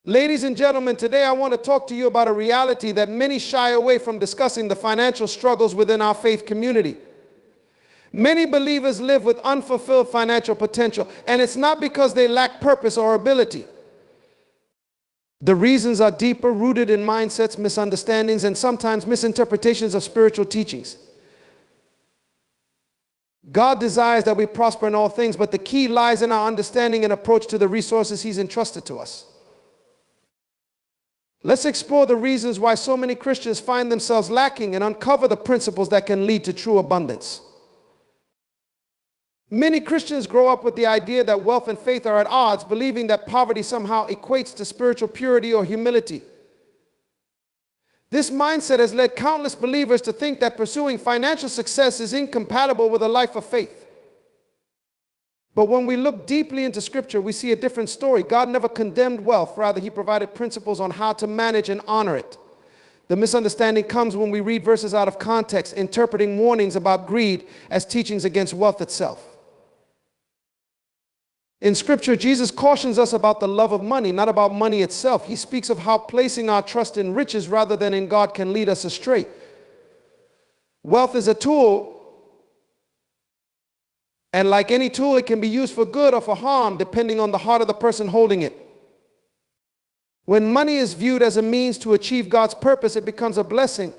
Ladies and gentlemen, today I want to talk to you about a reality that many shy away from discussing: the financial struggles within our faith community. Many believers live with unfulfilled financial potential, and it's not because they lack purpose or ability. The reasons are deeper, rooted in mindsets, misunderstandings, and sometimes misinterpretations of spiritual teachings. God desires that we prosper in all things, but the key lies in our understanding and approach to the resources He's entrusted to us. Let's explore the reasons why so many Christians find themselves lacking and uncover the principles that can lead to true abundance. Many Christians grow up with the idea that wealth and faith are at odds, believing that poverty somehow equates to spiritual purity or humility. This mindset has led countless believers to think that pursuing financial success is incompatible with a life of faith. But when we look deeply into Scripture, we see a different story. God never condemned wealth. Rather, He provided principles on how to manage and honor it. The misunderstanding comes when we read verses out of context, interpreting warnings about greed as teachings against wealth itself. In Scripture, Jesus cautions us about the love of money, not about money itself. He speaks of how placing our trust in riches rather than in God can lead us astray. Wealth is a tool, and like any tool, it can be used for good or for harm, depending on the heart of the person holding it. When money is viewed as a means to achieve God's purpose, it becomes a blessing.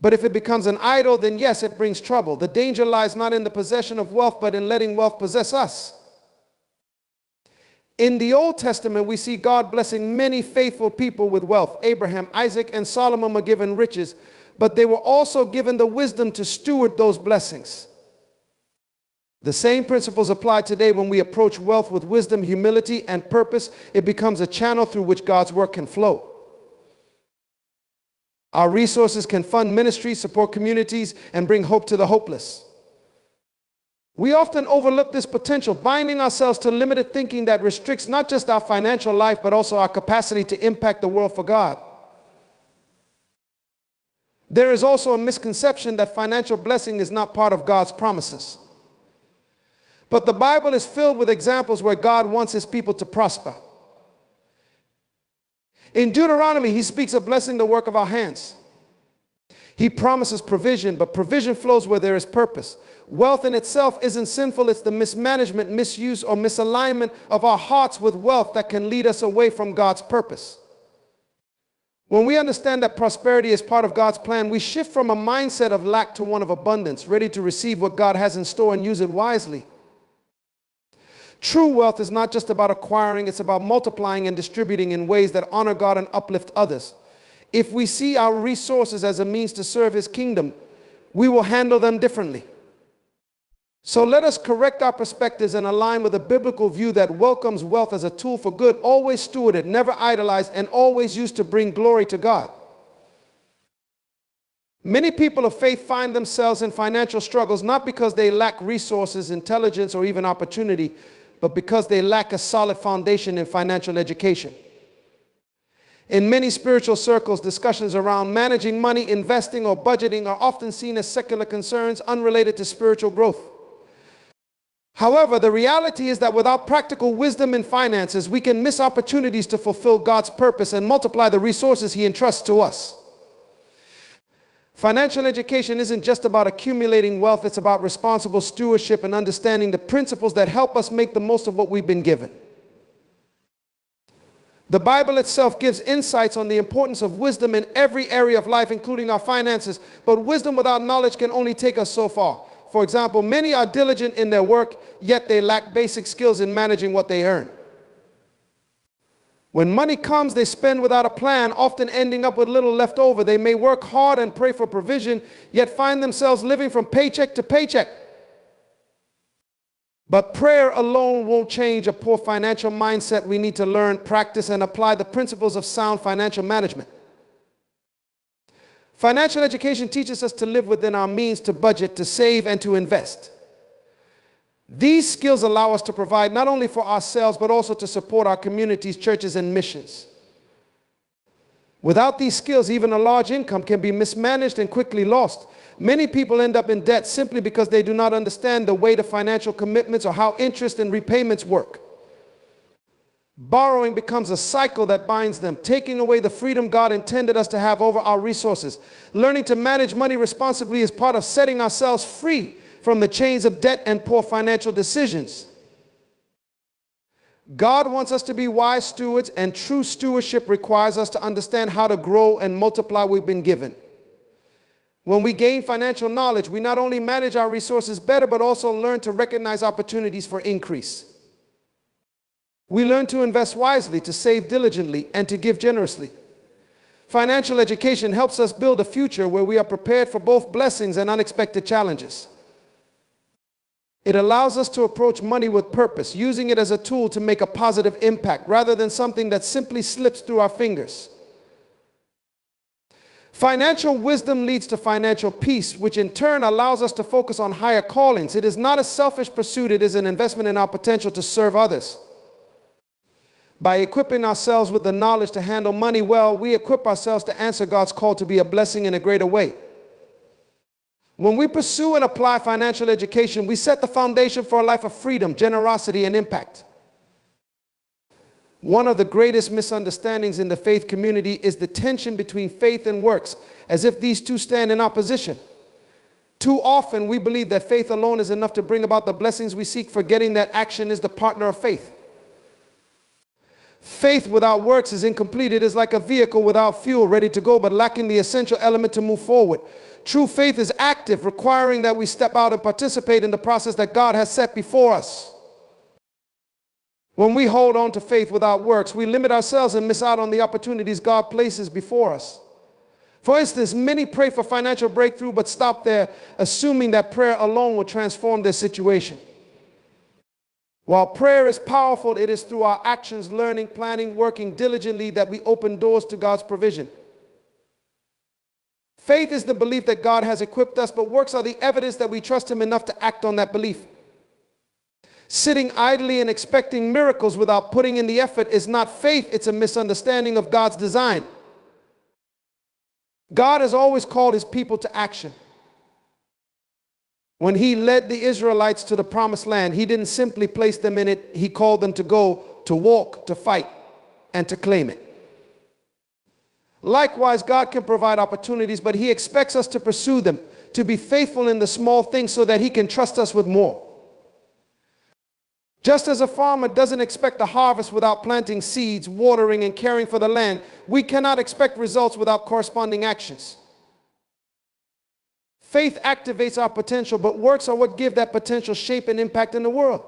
But if it becomes an idol, then yes, it brings trouble. The danger lies not in the possession of wealth, but in letting wealth possess us. In the Old Testament, we see God blessing many faithful people with wealth. Abraham, Isaac, and Solomon were given riches, but they were also given the wisdom to steward those blessings. The same principles apply today. When we approach wealth with wisdom, humility, and purpose, it becomes a channel through which God's work can flow. Our resources can fund ministries, support communities, and bring hope to the hopeless. We often overlook this potential, binding ourselves to limited thinking that restricts not just our financial life, but also our capacity to impact the world for God. There is also a misconception that financial blessing is not part of God's promises. But the Bible is filled with examples where God wants His people to prosper. In Deuteronomy, He speaks of blessing the work of our hands. He promises provision, but provision flows where there is purpose. Wealth in itself isn't sinful. It's the mismanagement, misuse, or misalignment of our hearts with wealth that can lead us away from God's purpose. When we understand that prosperity is part of God's plan, we shift from a mindset of lack to one of abundance, ready to receive what God has in store and use it wisely. True wealth is not just about acquiring, it's about multiplying and distributing in ways that honor God and uplift others. If we see our resources as a means to serve His kingdom, we will handle them differently. So let us correct our perspectives and align with a biblical view that welcomes wealth as a tool for good, always stewarded, never idolized, and always used to bring glory to God. Many people of faith find themselves in financial struggles not because they lack resources, intelligence, or even opportunity, but because they lack a solid foundation in financial education. In many spiritual circles, discussions around managing money, investing, or budgeting are often seen as secular concerns unrelated to spiritual growth. However, the reality is that without practical wisdom in finances, we can miss opportunities to fulfill God's purpose and multiply the resources He entrusts to us. Financial education isn't just about accumulating wealth, it's about responsible stewardship and understanding the principles that help us make the most of what we've been given. The Bible itself gives insights on the importance of wisdom in every area of life, including our finances, but wisdom without knowledge can only take us so far. For example, many are diligent in their work, yet they lack basic skills in managing what they earn. When money comes, they spend without a plan, often ending up with little left over. They may work hard and pray for provision, yet find themselves living from paycheck to paycheck. But prayer alone won't change a poor financial mindset. We need to learn, practice, and apply the principles of sound financial management. Financial education teaches us to live within our means, to budget, to save, and to invest. These skills allow us to provide not only for ourselves, but also to support our communities, churches, and missions. Without these skills, even a large income can be mismanaged and quickly lost. Many people end up in debt simply because they do not understand the weight of financial commitments or how interest and repayments work. Borrowing becomes a cycle that binds them, taking away the freedom God intended us to have over our resources. Learning to manage money responsibly is part of setting ourselves free from the chains of debt and poor financial decisions. God wants us to be wise stewards, and true stewardship requires us to understand how to grow and multiply what we've been given. When we gain financial knowledge, we not only manage our resources better, but also learn to recognize opportunities for increase. We learn to invest wisely, to save diligently, and to give generously. Financial education helps us build a future where we are prepared for both blessings and unexpected challenges. It allows us to approach money with purpose, using it as a tool to make a positive impact rather than something that simply slips through our fingers. Financial wisdom leads to financial peace, which in turn allows us to focus on higher callings. It is not a selfish pursuit, it is an investment in our potential to serve others. By equipping ourselves with the knowledge to handle money well, we equip ourselves to answer God's call to be a blessing in a greater way. When we pursue and apply financial education, we set the foundation for a life of freedom, generosity, and impact. One of the greatest misunderstandings in the faith community is the tension between faith and works, as if these two stand in opposition. Too often, we believe that faith alone is enough to bring about the blessings we seek, forgetting that action is the partner of faith. Faith without works is incomplete. It is like a vehicle without fuel, ready to go, but lacking the essential element to move forward. True faith is active, requiring that we step out and participate in the process that God has set before us. When we hold on to faith without works, we limit ourselves and miss out on the opportunities God places before us. For instance, many pray for financial breakthrough but stop there, assuming that prayer alone will transform their situation. While prayer is powerful, it is through our actions, learning, planning, working diligently that we open doors to God's provision. Faith is the belief that God has equipped us, but works are the evidence that we trust Him enough to act on that belief. Sitting idly and expecting miracles without putting in the effort is not faith, it's a misunderstanding of God's design. God has always called His people to action. When He led the Israelites to the promised land, He didn't simply place them in it, He called them to go, to walk, to fight, and to claim it. Likewise, God can provide opportunities, but He expects us to pursue them, to be faithful in the small things so that He can trust us with more. Just as a farmer doesn't expect a harvest without planting seeds, watering, and caring for the land, we cannot expect results without corresponding actions. Faith activates our potential, but works are what give that potential shape and impact in the world.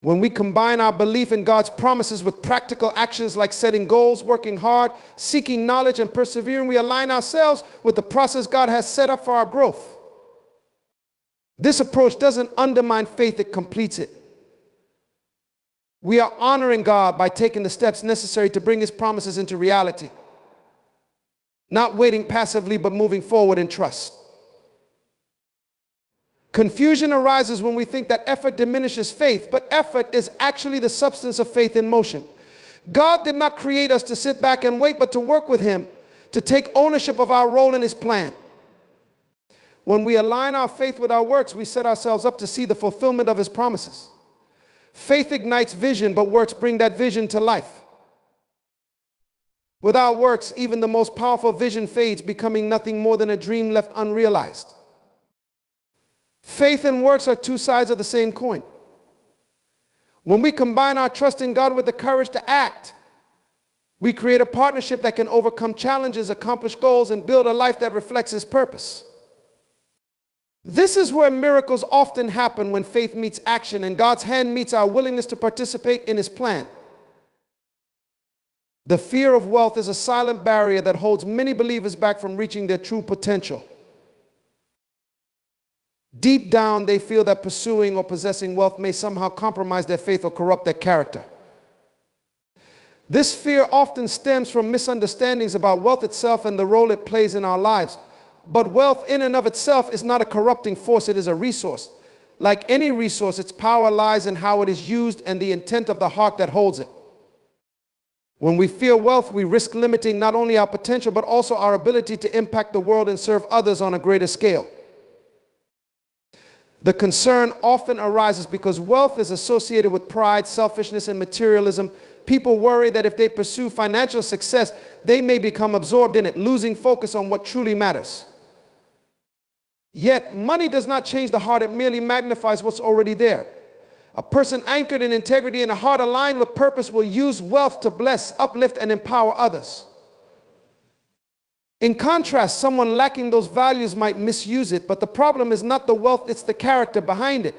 When we combine our belief in God's promises with practical actions like setting goals, working hard, seeking knowledge, and persevering, we align ourselves with the process God has set up for our growth. This approach doesn't undermine faith, it completes it. We are honoring God by taking the steps necessary to bring His promises into reality. Not waiting passively, but moving forward in trust. Confusion arises when we think that effort diminishes faith, but effort is actually the substance of faith in motion. God did not create us to sit back and wait, but to work with Him, to take ownership of our role in His plan. When we align our faith with our works, we set ourselves up to see the fulfillment of His promises. Faith ignites vision, but works bring that vision to life. Without works, even the most powerful vision fades, becoming nothing more than a dream left unrealized. Faith and works are two sides of the same coin. When we combine our trust in God with the courage to act, we create a partnership that can overcome challenges, accomplish goals, and build a life that reflects His purpose. This is where miracles often happen, when faith meets action and God's hand meets our willingness to participate in His plan. The fear of wealth is a silent barrier that holds many believers back from reaching their true potential. Deep down, they feel that pursuing or possessing wealth may somehow compromise their faith or corrupt their character. This fear often stems from misunderstandings about wealth itself and the role it plays in our lives. But wealth in and of itself is not a corrupting force, it is a resource. Like any resource, its power lies in how it is used and the intent of the heart that holds it. When we fear wealth, we risk limiting not only our potential, but also our ability to impact the world and serve others on a greater scale. The concern often arises because wealth is associated with pride, selfishness, and materialism. People worry that if they pursue financial success, they may become absorbed in it, losing focus on what truly matters. Yet, money does not change the heart, it merely magnifies what's already there. A person anchored in integrity and a heart aligned with purpose will use wealth to bless, uplift, and empower others. In contrast, someone lacking those values might misuse it, but the problem is not the wealth, it's the character behind it.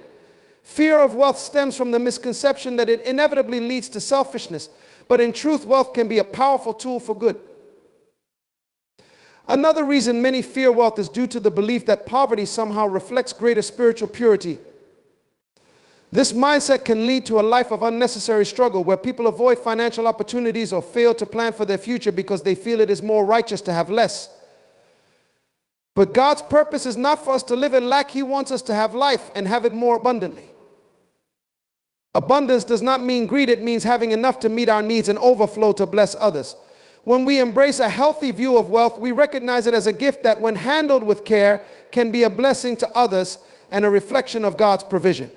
Fear of wealth stems from the misconception that it inevitably leads to selfishness, but in truth, wealth can be a powerful tool for good. Another reason many fear wealth is due to the belief that poverty somehow reflects greater spiritual purity. This mindset can lead to a life of unnecessary struggle where people avoid financial opportunities or fail to plan for their future because they feel it is more righteous to have less. But God's purpose is not for us to live in lack. He wants us to have life and have it more abundantly. Abundance does not mean greed. It means having enough to meet our needs and overflow to bless others. When we embrace a healthy view of wealth, we recognize it as a gift that, when handled with care, can be a blessing to others and a reflection of God's provision.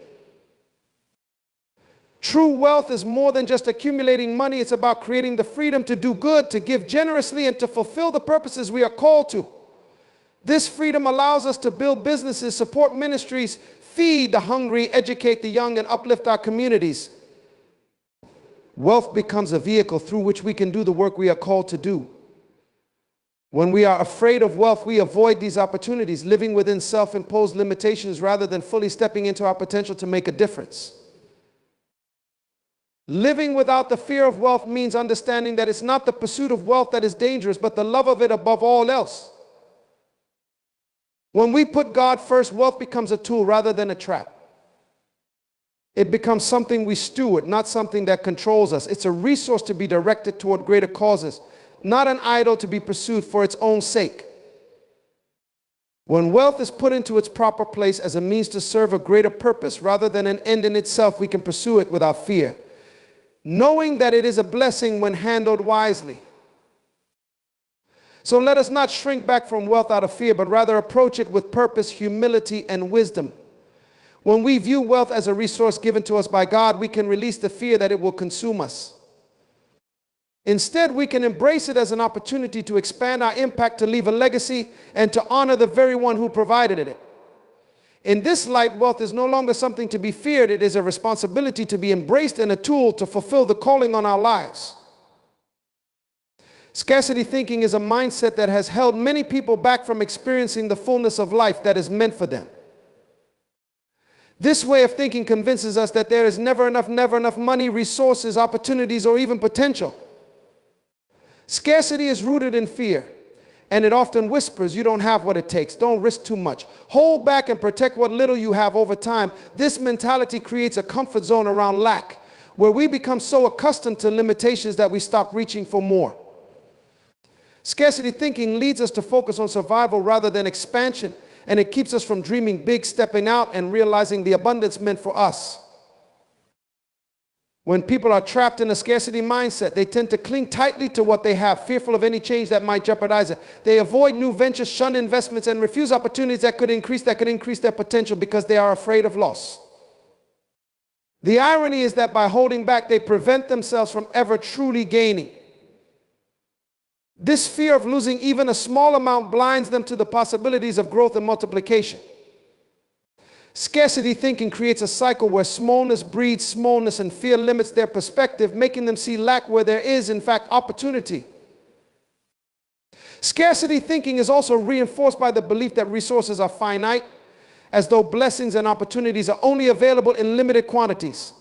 True wealth is more than just accumulating money. It's about creating the freedom to do good, to give generously, and to fulfill the purposes we are called to. This freedom allows us to build businesses, support ministries, feed the hungry, educate the young, and uplift our communities. Wealth becomes a vehicle through which we can do the work we are called to do. When we are afraid of wealth, we avoid these opportunities, living within self-imposed limitations rather than fully stepping into our potential to make a difference. Living without the fear of wealth means understanding that it's not the pursuit of wealth that is dangerous, but the love of it above all else. When we put God first, wealth becomes a tool rather than a trap. It becomes something we steward, not something that controls us. It's a resource to be directed toward greater causes, not an idol to be pursued for its own sake. When wealth is put into its proper place as a means to serve a greater purpose rather than an end in itself, we can pursue it without fear, knowing that it is a blessing when handled wisely. So let us not shrink back from wealth out of fear, but rather approach it with purpose, humility, and wisdom. When we view wealth as a resource given to us by God, we can release the fear that it will consume us. Instead, we can embrace it as an opportunity to expand our impact, to leave a legacy, and to honor the very one who provided it. In this light, wealth is no longer something to be feared. It is a responsibility to be embraced and a tool to fulfill the calling on our lives. Scarcity thinking is a mindset that has held many people back from experiencing the fullness of life that is meant for them. This way of thinking convinces us that there is never enough money, resources, opportunities, or even potential. Scarcity is rooted in fear, and it often whispers, you don't have what it takes, don't risk too much. Hold back and protect what little you have over time. This mentality creates a comfort zone around lack, where we become so accustomed to limitations that we stop reaching for more. Scarcity thinking leads us to focus on survival rather than expansion, and it keeps us from dreaming big, stepping out, and realizing the abundance meant for us. When people are trapped in a scarcity mindset, they tend to cling tightly to what they have, fearful of any change that might jeopardize it. They avoid new ventures, shun investments, and refuse opportunities that could increase their potential because they are afraid of loss. The irony is that by holding back, they prevent themselves from ever truly gaining. This fear of losing even a small amount blinds them to the possibilities of growth and multiplication. Scarcity thinking creates a cycle where smallness breeds smallness, and fear limits their perspective, making them see lack where there is, in fact, opportunity. Scarcity thinking is also reinforced by the belief that resources are finite, as though blessings and opportunities are only available in limited quantities.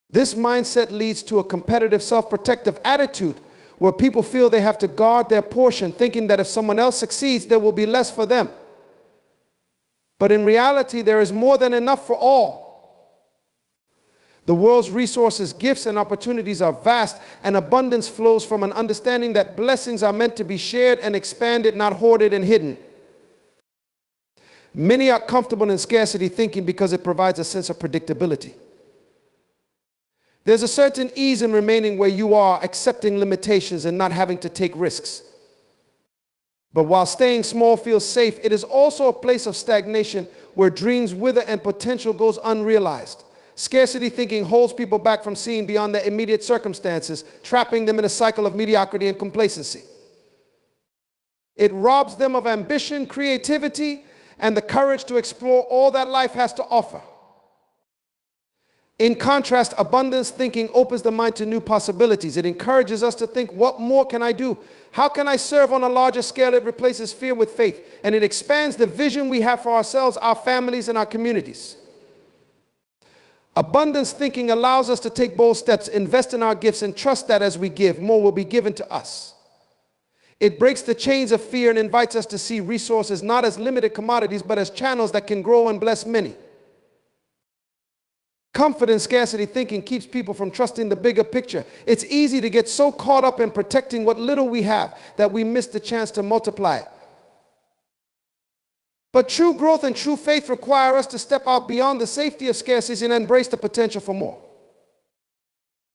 This mindset leads to a competitive, self-protective attitude where people feel they have to guard their portion, thinking that if someone else succeeds, there will be less for them. But in reality, there is more than enough for all. The world's resources, gifts, and opportunities are vast, and abundance flows from an understanding that blessings are meant to be shared and expanded, not hoarded and hidden. Many are comfortable in scarcity thinking because it provides a sense of predictability. There's a certain ease in remaining where you are, accepting limitations and not having to take risks. But while staying small feels safe, it is also a place of stagnation where dreams wither and potential goes unrealized. Scarcity thinking holds people back from seeing beyond their immediate circumstances, trapping them in a cycle of mediocrity and complacency. It robs them of ambition, creativity, and the courage to explore all that life has to offer. In contrast, abundance thinking opens the mind to new possibilities. It encourages us to think, what more can I do? How can I serve on a larger scale? It replaces fear with faith, and it expands the vision we have for ourselves, our families, and our communities. Abundance thinking allows us to take bold steps, invest in our gifts, and trust that as we give, more will be given to us. It breaks the chains of fear and invites us to see resources not as limited commodities, but as channels that can grow and bless many. Comfort and scarcity thinking keeps people from trusting the bigger picture. It's easy to get so caught up in protecting what little we have that we miss the chance to multiply it. But true growth and true faith require us to step out beyond the safety of scarcity and embrace the potential for more.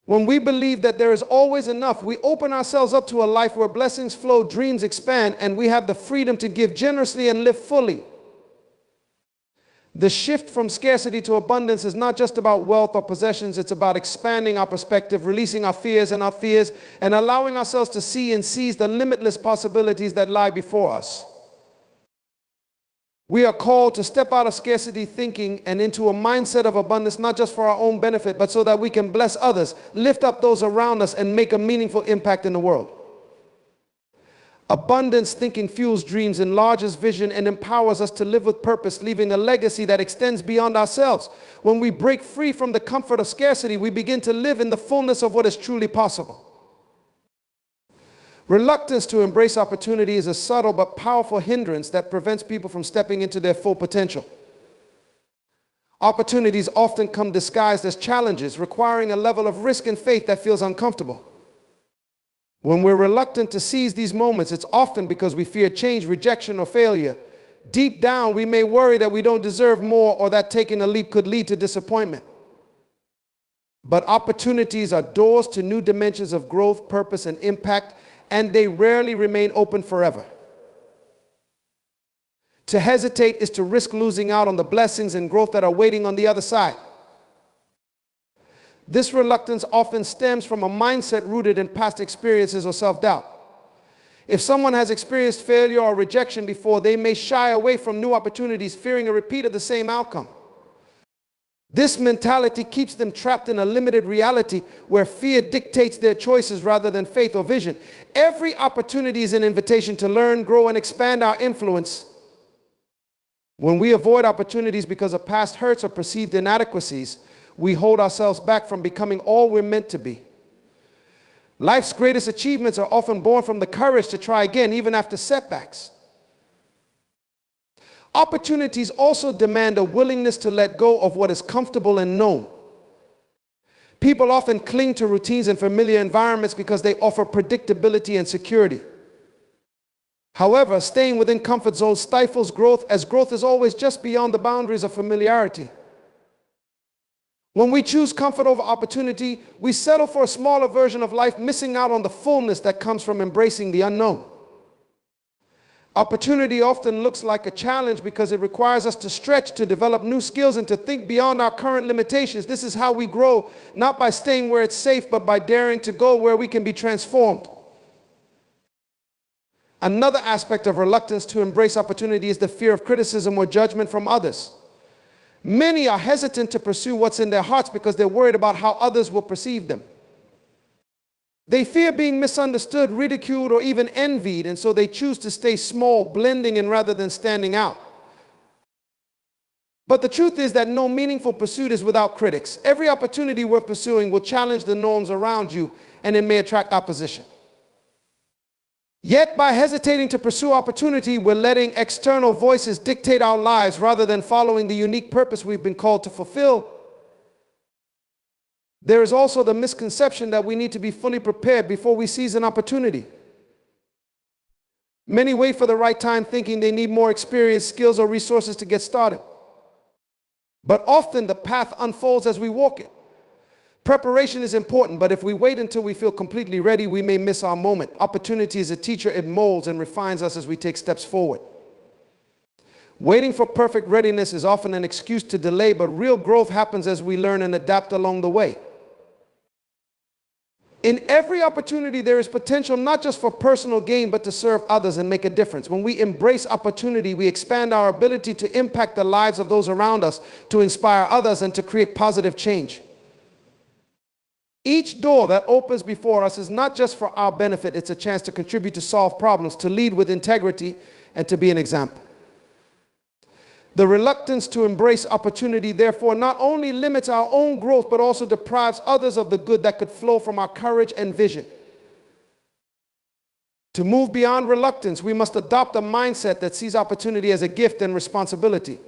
When we believe that there is always enough, we open ourselves up to a life where blessings flow, dreams expand, and we have the freedom to give generously and live fully. The shift from scarcity to abundance is not just about wealth or possessions. It's about expanding our perspective, releasing our fears, and allowing ourselves to see and seize the limitless possibilities that lie before us. We are called to step out of scarcity thinking and into a mindset of abundance, not just for our own benefit, but so that we can bless others, lift up those around us, and make a meaningful impact in the world. Abundance thinking fuels dreams, enlarges vision, and empowers us to live with purpose, leaving a legacy that extends beyond ourselves. When we break free from the comfort of scarcity, we begin to live in the fullness of what is truly possible. Reluctance to embrace opportunity is a subtle but powerful hindrance that prevents people from stepping into their full potential. Opportunities often come disguised as challenges, requiring a level of risk and faith that feels uncomfortable. When we're reluctant to seize these moments, it's often because we fear change, rejection, or failure. Deep down, we may worry that we don't deserve more or that taking a leap could lead to disappointment. But opportunities are doors to new dimensions of growth, purpose, and impact, and they rarely remain open forever. To hesitate is to risk losing out on the blessings and growth that are waiting on the other side. This reluctance often stems from a mindset rooted in past experiences or self-doubt. If someone has experienced failure or rejection before, they may shy away from new opportunities, fearing a repeat of the same outcome. This mentality keeps them trapped in a limited reality where fear dictates their choices rather than faith or vision. Every opportunity is an invitation to learn, grow, and expand our influence. When we avoid opportunities because of past hurts or perceived inadequacies, we hold ourselves back from becoming all we're meant to be. Life's greatest achievements are often born from the courage to try again, even after setbacks. Opportunities also demand a willingness to let go of what is comfortable and known. People often cling to routines and familiar environments because they offer predictability and security. However, staying within comfort zones stifles growth, as growth is always just beyond the boundaries of familiarity. When we choose comfort over opportunity, we settle for a smaller version of life, missing out on the fullness that comes from embracing the unknown. Opportunity often looks like a challenge because it requires us to stretch, to develop new skills, and to think beyond our current limitations. This is how we grow, not by staying where it's safe, but by daring to go where we can be transformed. Another aspect of reluctance to embrace opportunity is the fear of criticism or judgment from others. Many are hesitant to pursue what's in their hearts because they're worried about how others will perceive them. They fear being misunderstood, ridiculed, or even envied, and so they choose to stay small, blending in rather than standing out. But the truth is that no meaningful pursuit is without critics. Every opportunity worth pursuing will challenge the norms around you, and it may attract opposition. Yet, by hesitating to pursue opportunity, we're letting external voices dictate our lives rather than following the unique purpose we've been called to fulfill. There is also the misconception that we need to be fully prepared before we seize an opportunity. Many wait for the right time, thinking they need more experience, skills, or resources to get started. But often the path unfolds as we walk it. Preparation is important, but if we wait until we feel completely ready, we may miss our moment. Opportunity is a teacher. It molds and refines us as we take steps forward. Waiting for perfect readiness is often an excuse to delay, but real growth happens as we learn and adapt along the way. In every opportunity, there is potential not just for personal gain, but to serve others and make a difference. When we embrace opportunity, we expand our ability to impact the lives of those around us, to inspire others, and to create positive change. Each door that opens before us is not just for our benefit, it's a chance to contribute, to solve problems, to lead with integrity, and to be an example. The reluctance to embrace opportunity, therefore, not only limits our own growth, but also deprives others of the good that could flow from our courage and vision. To move beyond reluctance, we must adopt a mindset that sees opportunity as a gift and responsibility.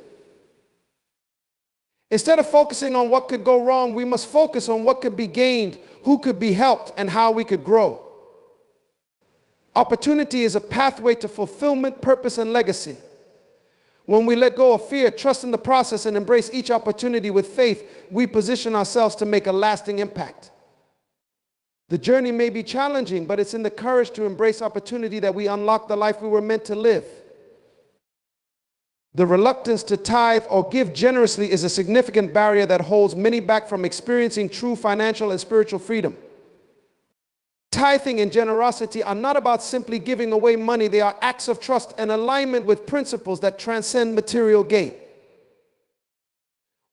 Instead of focusing on what could go wrong, we must focus on what could be gained, who could be helped, and how we could grow. Opportunity is a pathway to fulfillment, purpose, and legacy. When we let go of fear, trust in the process, and embrace each opportunity with faith, we position ourselves to make a lasting impact. The journey may be challenging, but it's in the courage to embrace opportunity that we unlock the life we were meant to live. The reluctance to tithe or give generously is a significant barrier that holds many back from experiencing true financial and spiritual freedom. Tithing and generosity are not about simply giving away money. They are acts of trust and alignment with principles that transcend material gain.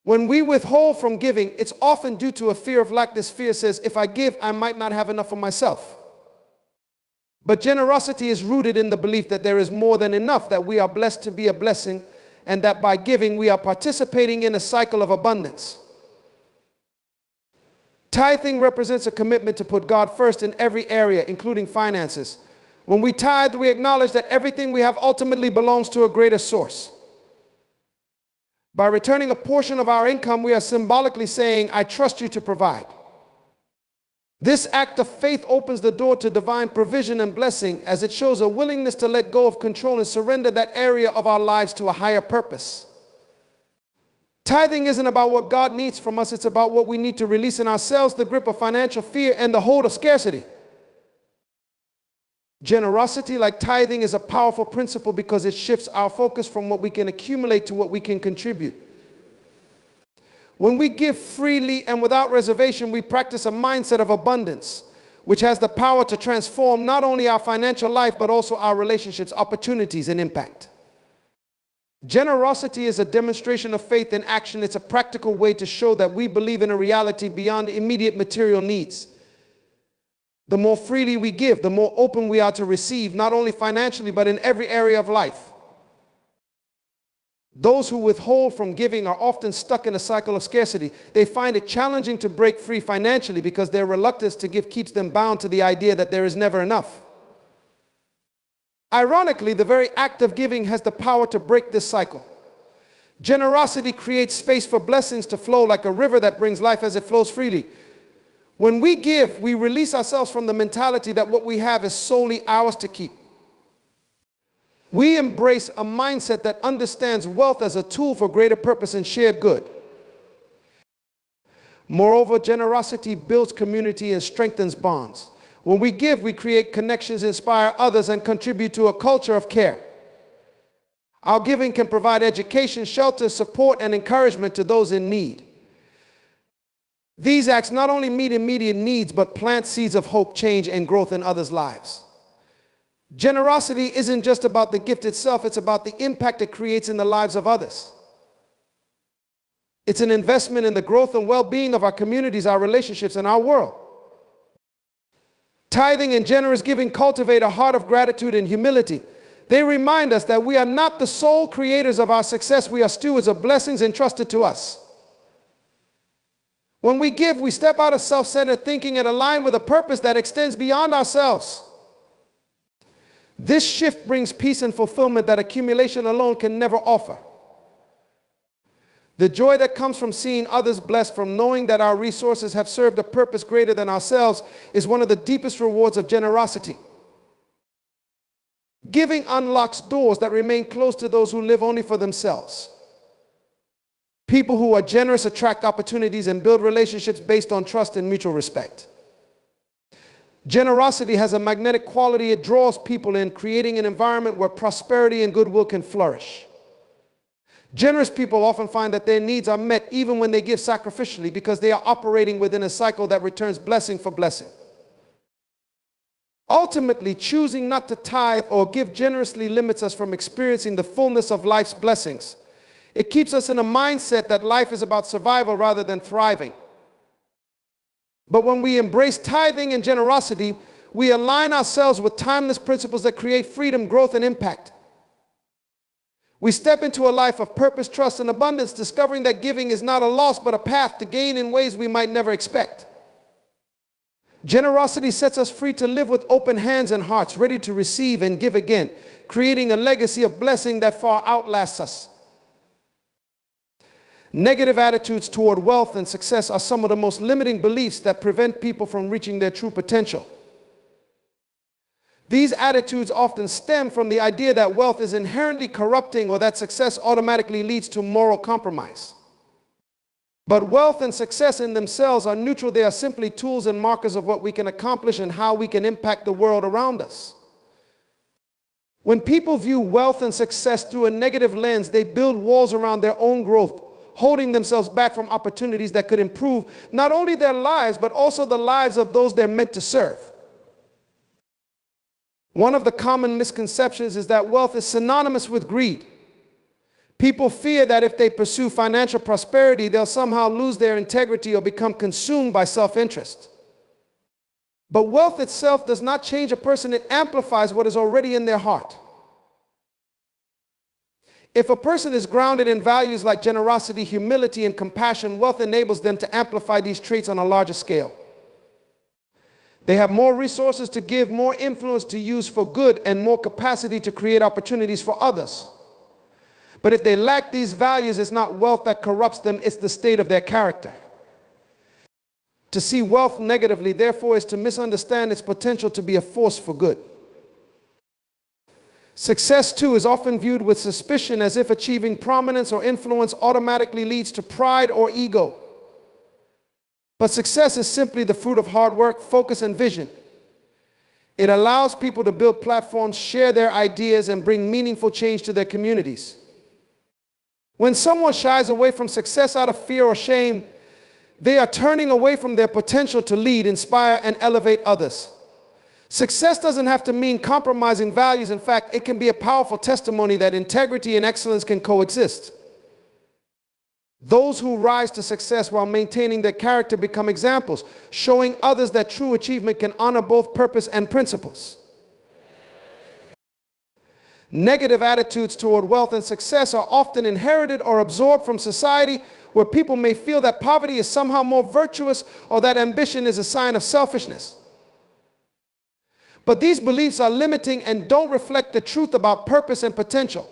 When we withhold from giving, it's often due to a fear of lack. This fear says, if I give, I might not have enough for myself. But generosity is rooted in the belief that there is more than enough, that we are blessed to be a blessing, and that by giving, we are participating in a cycle of abundance. Tithing represents a commitment to put God first in every area, including finances. When we tithe, we acknowledge that everything we have ultimately belongs to a greater source. By returning a portion of our income, we are symbolically saying, I trust you to provide. This act of faith opens the door to divine provision and blessing, as it shows a willingness to let go of control and surrender that area of our lives to a higher purpose. Tithing isn't about what God needs from us, it's about what we need to release in ourselves, the grip of financial fear and the hold of scarcity. Generosity, like tithing, is a powerful principle because it shifts our focus from what we can accumulate to what we can contribute. When we give freely and without reservation, we practice a mindset of abundance, which has the power to transform not only our financial life, but also our relationships, opportunities, and impact. Generosity is a demonstration of faith in action. It's a practical way to show that we believe in a reality beyond immediate material needs. The more freely we give, the more open we are to receive, not only financially, but in every area of life. Those who withhold from giving are often stuck in a cycle of scarcity. They find it challenging to break free financially because their reluctance to give keeps them bound to the idea that there is never enough. Ironically, the very act of giving has the power to break this cycle. Generosity creates space for blessings to flow like a river that brings life as it flows freely. When we give, we release ourselves from the mentality that what we have is solely ours to keep. We embrace a mindset that understands wealth as a tool for greater purpose and shared good. Moreover, generosity builds community and strengthens bonds. When we give, we create connections, inspire others, and contribute to a culture of care. Our giving can provide education, shelter, support, and encouragement to those in need. These acts not only meet immediate needs, but plant seeds of hope, change, and growth in others' lives. Generosity isn't just about the gift itself, it's about the impact it creates in the lives of others. It's an investment in the growth and well-being of our communities, our relationships, and our world. Tithing and generous giving cultivate a heart of gratitude and humility. They remind us that we are not the sole creators of our success, we are stewards of blessings entrusted to us. When we give, we step out of self-centered thinking and align with a purpose that extends beyond ourselves. This shift brings peace and fulfillment that accumulation alone can never offer. The joy that comes from seeing others blessed, from knowing that our resources have served a purpose greater than ourselves, is one of the deepest rewards of generosity. Giving unlocks doors that remain closed to those who live only for themselves. People who are generous attract opportunities and build relationships based on trust and mutual respect. Generosity has a magnetic quality. It draws people in, creating an environment where prosperity and goodwill can flourish. Generous people often find that their needs are met even when they give sacrificially, because they are operating within a cycle that returns blessing for blessing. Ultimately, choosing not to tithe or give generously limits us from experiencing the fullness of life's blessings. It keeps us in a mindset that life is about survival rather than thriving. But when we embrace tithing and generosity, we align ourselves with timeless principles that create freedom, growth, and impact. We step into a life of purpose, trust, and abundance, discovering that giving is not a loss but a path to gain in ways we might never expect. Generosity sets us free to live with open hands and hearts, ready to receive and give again, creating a legacy of blessing that far outlasts us. Negative attitudes toward wealth and success are some of the most limiting beliefs that prevent people from reaching their true potential. These attitudes often stem from the idea that wealth is inherently corrupting or that success automatically leads to moral compromise. But wealth and success in themselves are neutral. They are simply tools and markers of what we can accomplish and how we can impact the world around us. When people view wealth and success through a negative lens, they build walls around their own growth, holding themselves back from opportunities that could improve not only their lives, but also the lives of those they're meant to serve. One of the common misconceptions is that wealth is synonymous with greed. People fear that if they pursue financial prosperity, they'll somehow lose their integrity or become consumed by self-interest. But wealth itself does not change a person. It amplifies what is already in their heart. If a person is grounded in values like generosity, humility, and compassion, wealth enables them to amplify these traits on a larger scale. They have more resources to give, more influence to use for good, and more capacity to create opportunities for others. But if they lack these values, it's not wealth that corrupts them, it's the state of their character. To see wealth negatively, therefore, is to misunderstand its potential to be a force for good. Success, too, is often viewed with suspicion, as if achieving prominence or influence automatically leads to pride or ego. But success is simply the fruit of hard work, focus, and vision. It allows people to build platforms, share their ideas, and bring meaningful change to their communities. When someone shies away from success out of fear or shame, they are turning away from their potential to lead, inspire, and elevate others. Success doesn't have to mean compromising values. In fact, it can be a powerful testimony that integrity and excellence can coexist. Those who rise to success while maintaining their character become examples, showing others that true achievement can honor both purpose and principles. Negative attitudes toward wealth and success are often inherited or absorbed from society, where people may feel that poverty is somehow more virtuous or that ambition is a sign of selfishness. But these beliefs are limiting and don't reflect the truth about purpose and potential.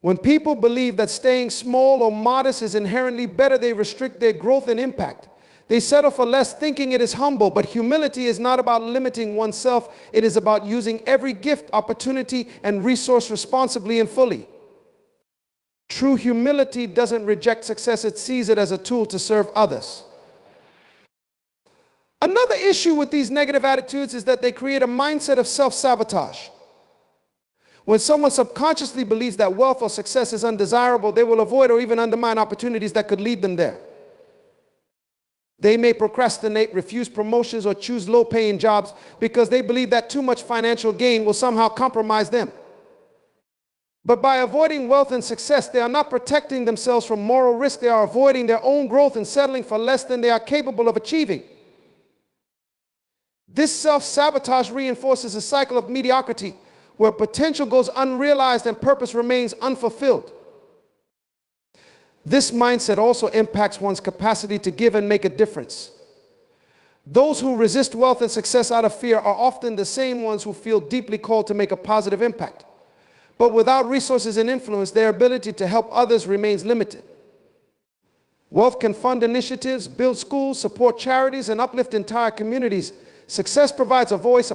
When people believe that staying small or modest is inherently better, they restrict their growth and impact. They settle for less, thinking it is humble. But humility is not about limiting oneself. It is about using every gift, opportunity, and resource responsibly and fully. True humility doesn't reject success. It sees it as a tool to serve others. Another issue with these negative attitudes is that they create a mindset of self-sabotage. When someone subconsciously believes that wealth or success is undesirable, they will avoid or even undermine opportunities that could lead them there. They may procrastinate, refuse promotions, or choose low-paying jobs because they believe that too much financial gain will somehow compromise them. But by avoiding wealth and success, they are not protecting themselves from moral risk. They are avoiding their own growth and settling for less than they are capable of achieving. This self-sabotage reinforces a cycle of mediocrity, where potential goes unrealized and purpose remains unfulfilled. This mindset also impacts one's capacity to give and make a difference. Those who resist wealth and success out of fear are often the same ones who feel deeply called to make a positive impact. But without resources and influence, their ability to help others remains limited. Wealth can fund initiatives, build schools, support charities, and uplift entire communities. Success provides a voice,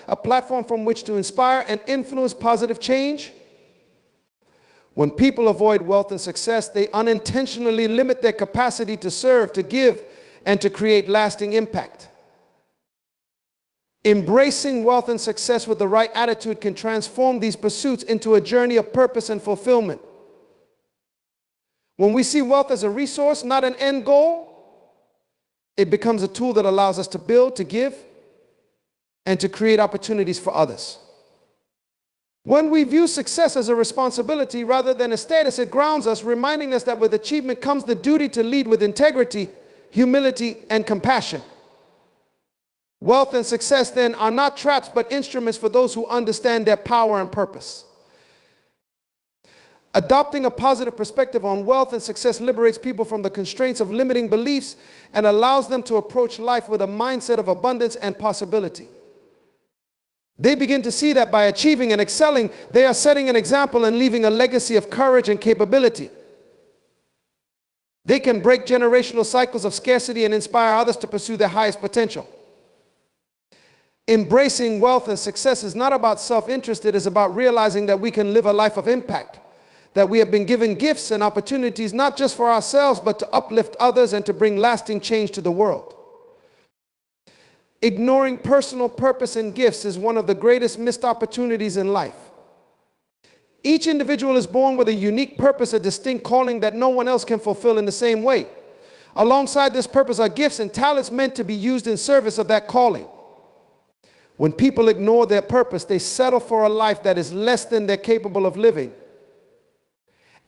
a platform from which to inspire and influence positive change. When people avoid wealth and success, they unintentionally limit their capacity to serve, to give, and to create lasting impact. Embracing wealth and success with the right attitude can transform these pursuits into a journey of purpose and fulfillment. When we see wealth as a resource, not an end goal, it becomes a tool that allows us to build, to give, and to create opportunities for others. When we view success as a responsibility rather than a status, it grounds us, reminding us that with achievement comes the duty to lead with integrity, humility, and compassion. Wealth and success then are not traps but instruments for those who understand their power and purpose. Adopting a positive perspective on wealth and success liberates people from the constraints of limiting beliefs and allows them to approach life with a mindset of abundance and possibility. They begin to see that by achieving and excelling, they are setting an example and leaving a legacy of courage and capability. They can break generational cycles of scarcity and inspire others to pursue their highest potential. Embracing wealth and success is not about self-interest. It is about realizing that we can live a life of impact, that we have been given gifts and opportunities not just for ourselves, but to uplift others and to bring lasting change to the world. Ignoring personal purpose and gifts is one of the greatest missed opportunities in life. Each individual is born with a unique purpose, a distinct calling that no one else can fulfill in the same way. Alongside this purpose are gifts and talents meant to be used in service of that calling. When people ignore their purpose, they settle for a life that is less than they're capable of living.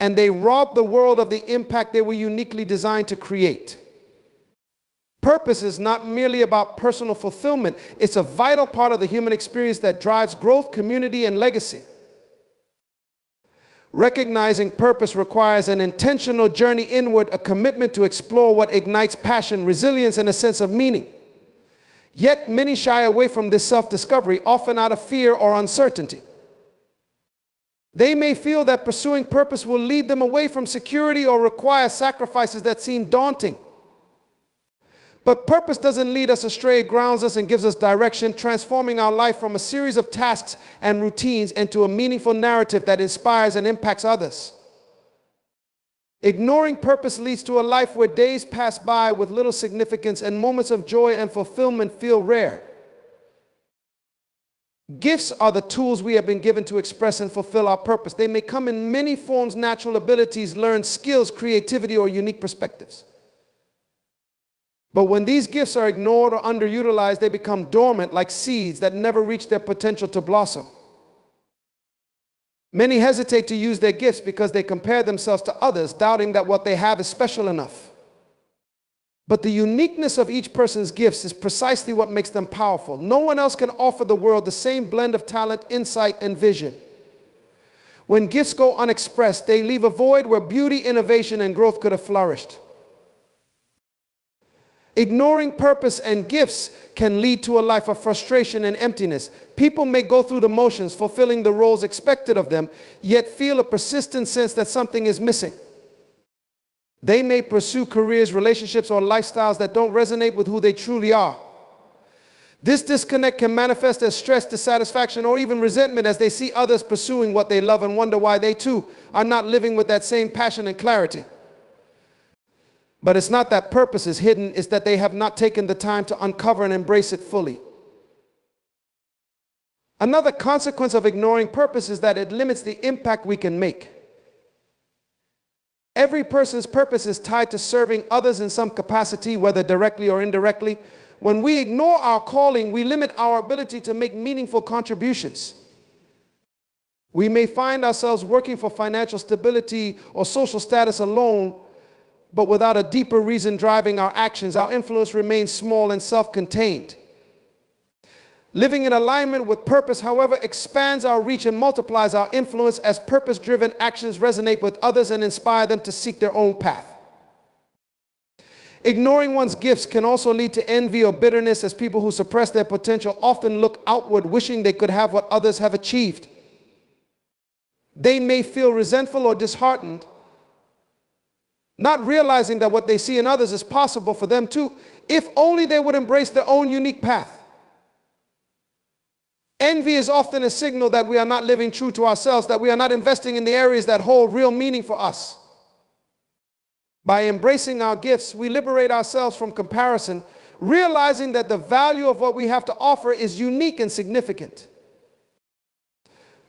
And they rob the world of the impact they were uniquely designed to create. Purpose is not merely about personal fulfillment. It's a vital part of the human experience that drives growth, community, and legacy. Recognizing purpose requires an intentional journey inward, a commitment to explore what ignites passion, resilience, and a sense of meaning. Yet many shy away from this self-discovery, often out of fear or uncertainty. They may feel that pursuing purpose will lead them away from security or require sacrifices that seem daunting. But purpose doesn't lead us astray, it grounds us and gives us direction, transforming our life from a series of tasks and routines into a meaningful narrative that inspires and impacts others. Ignoring purpose leads to a life where days pass by with little significance and moments of joy and fulfillment feel rare. Gifts are the tools we have been given to express and fulfill our purpose. They may come in many forms: natural abilities, learned skills, creativity, or unique perspectives. But when these gifts are ignored or underutilized, they become dormant, like seeds that never reach their potential to blossom. Many hesitate to use their gifts because they compare themselves to others, doubting that what they have is special enough. But the uniqueness of each person's gifts is precisely what makes them powerful. No one else can offer the world the same blend of talent, insight, and vision. When gifts go unexpressed, they leave a void where beauty, innovation, and growth could have flourished. Ignoring purpose and gifts can lead to a life of frustration and emptiness. People may go through the motions, fulfilling the roles expected of them, yet feel a persistent sense that something is missing. They may pursue careers, relationships, or lifestyles that don't resonate with who they truly are. This disconnect can manifest as stress, dissatisfaction, or even resentment as they see others pursuing what they love and wonder why they too are not living with that same passion and clarity. But it's not that purpose is hidden, it's that they have not taken the time to uncover and embrace it fully. Another consequence of ignoring purpose is that it limits the impact we can make. Every person's purpose is tied to serving others in some capacity, whether directly or indirectly. When we ignore our calling, we limit our ability to make meaningful contributions. We may find ourselves working for financial stability or social status alone, but without a deeper reason driving our actions. Our influence remains small and self-contained. Living in alignment with purpose, however, expands our reach and multiplies our influence as purpose-driven actions resonate with others and inspire them to seek their own path. Ignoring one's gifts can also lead to envy or bitterness, as people who suppress their potential often look outward, wishing they could have what others have achieved. They may feel resentful or disheartened, not realizing that what they see in others is possible for them too, if only they would embrace their own unique path. Envy is often a signal that we are not living true to ourselves, that we are not investing in the areas that hold real meaning for us. By embracing our gifts, we liberate ourselves from comparison, realizing that the value of what we have to offer is unique and significant.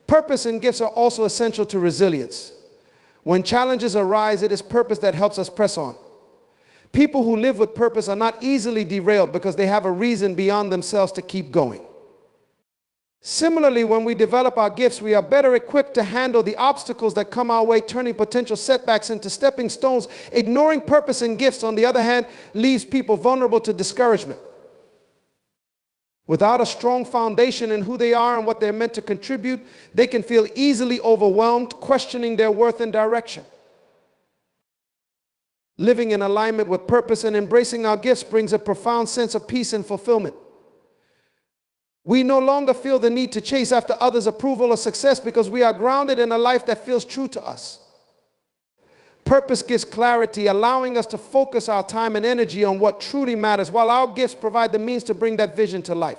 Purpose and gifts are also essential to resilience. When challenges arise, it is purpose that helps us press on. People who live with purpose are not easily derailed because they have a reason beyond themselves to keep going. Similarly, when we develop our gifts, we are better equipped to handle the obstacles that come our way, turning potential setbacks into stepping stones. Ignoring purpose and gifts, on the other hand, leaves people vulnerable to discouragement. Without a strong foundation in who they are and what they're meant to contribute, they can feel easily overwhelmed, questioning their worth and direction. Living in alignment with purpose and embracing our gifts brings a profound sense of peace and fulfillment. We no longer feel the need to chase after others' approval or success because we are grounded in a life that feels true to us. Purpose gives clarity, allowing us to focus our time and energy on what truly matters, while our gifts provide the means to bring that vision to life.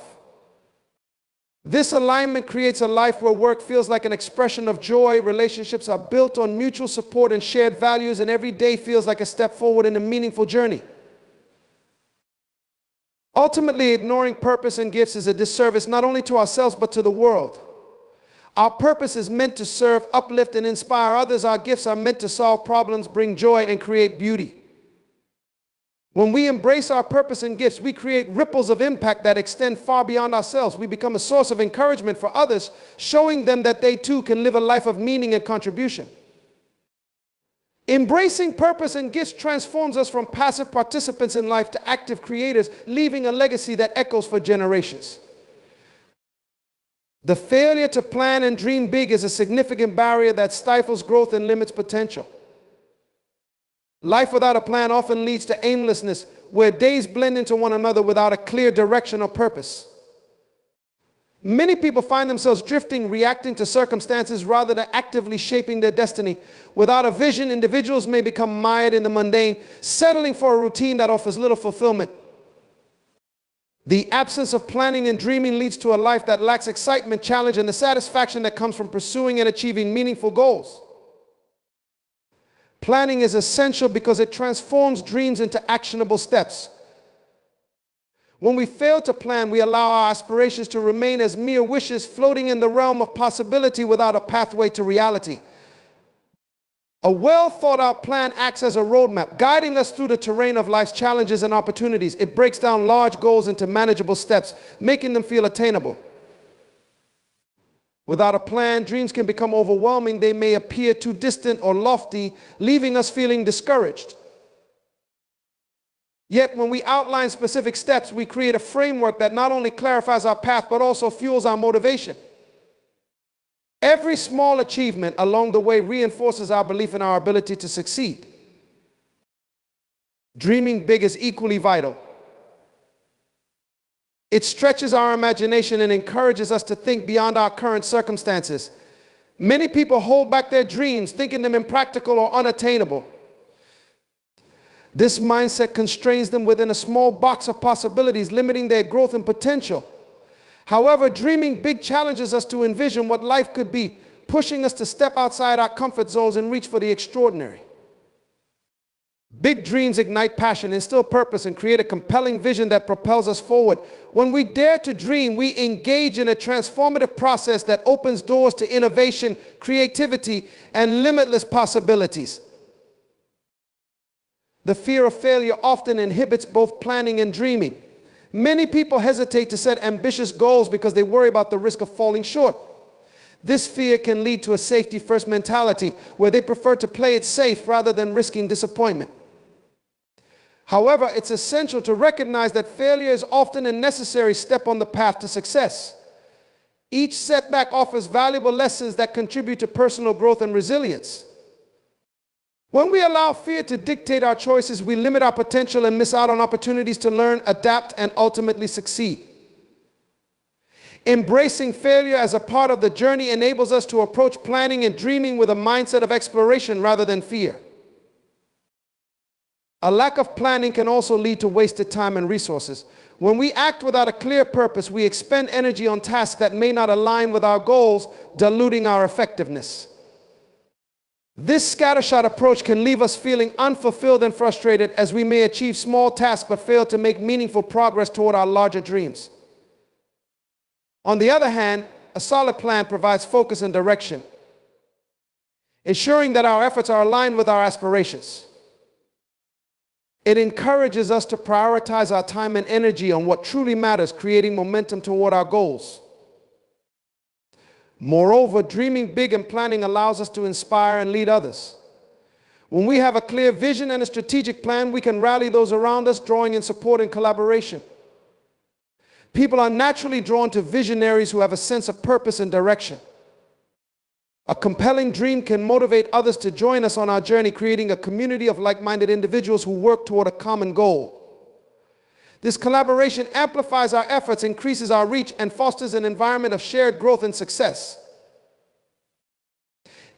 This alignment creates a life where work feels like an expression of joy, relationships are built on mutual support and shared values, and every day feels like a step forward in a meaningful journey. Ultimately, ignoring purpose and gifts is a disservice not only to ourselves but to the world. Our purpose is meant to serve, uplift, and inspire others. Our gifts are meant to solve problems, bring joy, and create beauty. When we embrace our purpose and gifts, we create ripples of impact that extend far beyond ourselves. We become a source of encouragement for others, showing them that they too can live a life of meaning and contribution. Embracing purpose and gifts transforms us from passive participants in life to active creators, leaving a legacy that echoes for generations. The failure to plan and dream big is a significant barrier that stifles growth and limits potential. Life without a plan often leads to aimlessness, where days blend into one another without a clear direction or purpose. Many people find themselves drifting, reacting to circumstances rather than actively shaping their destiny. Without a vision, individuals may become mired in the mundane, settling for a routine that offers little fulfillment. The absence of planning and dreaming leads to a life that lacks excitement, challenge, and the satisfaction that comes from pursuing and achieving meaningful goals. Planning is essential because it transforms dreams into actionable steps. When we fail to plan, we allow our aspirations to remain as mere wishes floating in the realm of possibility without a pathway to reality. A well-thought-out plan acts as a roadmap, guiding us through the terrain of life's challenges and opportunities. It breaks down large goals into manageable steps, making them feel attainable. Without a plan, dreams can become overwhelming. They may appear too distant or lofty, leaving us feeling discouraged. Yet when we outline specific steps, we create a framework that not only clarifies our path, but also fuels our motivation. Every small achievement along the way reinforces our belief in our ability to succeed. Dreaming big is equally vital. It stretches our imagination and encourages us to think beyond our current circumstances. Many people hold back their dreams, thinking them impractical or unattainable. This mindset constrains them within a small box of possibilities, limiting their growth and potential. However, dreaming big challenges us to envision what life could be, pushing us to step outside our comfort zones and reach for the extraordinary. Big dreams ignite passion, instill purpose, and create a compelling vision that propels us forward. When we dare to dream, we engage in a transformative process that opens doors to innovation, creativity, and limitless possibilities. The fear of failure often inhibits both planning and dreaming. Many people hesitate to set ambitious goals because they worry about the risk of falling short. This fear can lead to a safety-first mentality where they prefer to play it safe rather than risking disappointment. However, it's essential to recognize that failure is often a necessary step on the path to success. Each setback offers valuable lessons that contribute to personal growth and resilience. When we allow fear to dictate our choices, we limit our potential and miss out on opportunities to learn, adapt, and ultimately succeed. Embracing failure as a part of the journey enables us to approach planning and dreaming with a mindset of exploration rather than fear. A lack of planning can also lead to wasted time and resources. When we act without a clear purpose, we expend energy on tasks that may not align with our goals, diluting our effectiveness. This scattershot approach can leave us feeling unfulfilled and frustrated, as we may achieve small tasks but fail to make meaningful progress toward our larger dreams. On the other hand, a solid plan provides focus and direction, ensuring that our efforts are aligned with our aspirations. It encourages us to prioritize our time and energy on what truly matters, creating momentum toward our goals. Moreover, dreaming big and planning allows us to inspire and lead others. When we have a clear vision and a strategic plan, we can rally those around us, drawing in support and collaboration. People are naturally drawn to visionaries who have a sense of purpose and direction. A compelling dream can motivate others to join us on our journey, creating a community of like-minded individuals who work toward a common goal. This collaboration amplifies our efforts, increases our reach, and fosters an environment of shared growth and success.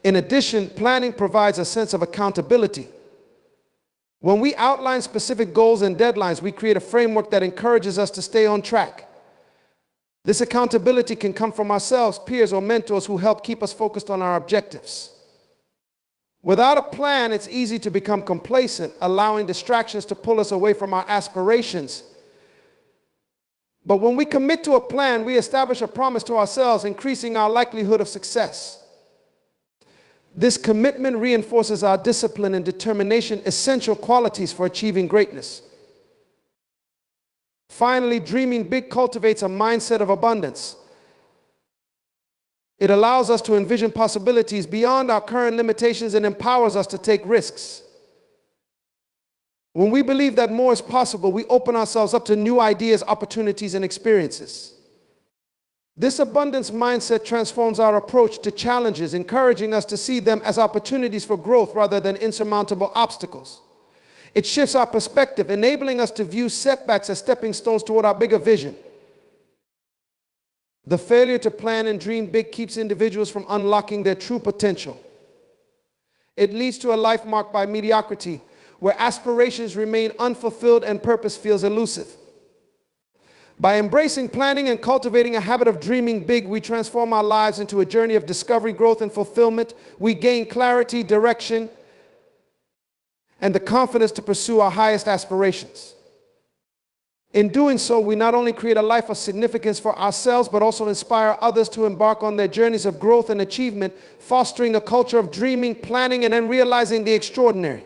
In addition, planning provides a sense of accountability. When we outline specific goals and deadlines, we create a framework that encourages us to stay on track. This accountability can come from ourselves, peers, or mentors who help keep us focused on our objectives. Without a plan, it's easy to become complacent, allowing distractions to pull us away from our aspirations. But when we commit to a plan, we establish a promise to ourselves, increasing our likelihood of success. This commitment reinforces our discipline and determination, essential qualities for achieving greatness. Finally, dreaming big cultivates a mindset of abundance. It allows us to envision possibilities beyond our current limitations and empowers us to take risks. When we believe that more is possible, we open ourselves up to new ideas, opportunities, and experiences. This abundance mindset transforms our approach to challenges, encouraging us to see them as opportunities for growth rather than insurmountable obstacles. It shifts our perspective, enabling us to view setbacks as stepping stones toward our bigger vision. The failure to plan and dream big keeps individuals from unlocking their true potential. It leads to a life marked by mediocrity, where aspirations remain unfulfilled and purpose feels elusive. By embracing planning and cultivating a habit of dreaming big, we transform our lives into a journey of discovery, growth, and fulfillment. We gain clarity, direction, and the confidence to pursue our highest aspirations. In doing so, we not only create a life of significance for ourselves, but also inspire others to embark on their journeys of growth and achievement, fostering a culture of dreaming, planning, and then realizing the extraordinary.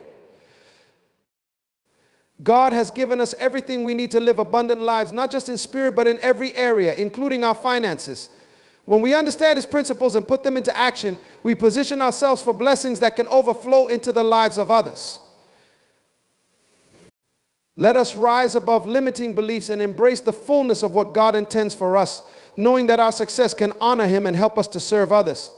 God has given us everything we need to live abundant lives, not just in spirit, but in every area, including our finances. When we understand His principles and put them into action, we position ourselves for blessings that can overflow into the lives of others. Let us rise above limiting beliefs and embrace the fullness of what God intends for us, knowing that our success can honor Him and help us to serve others.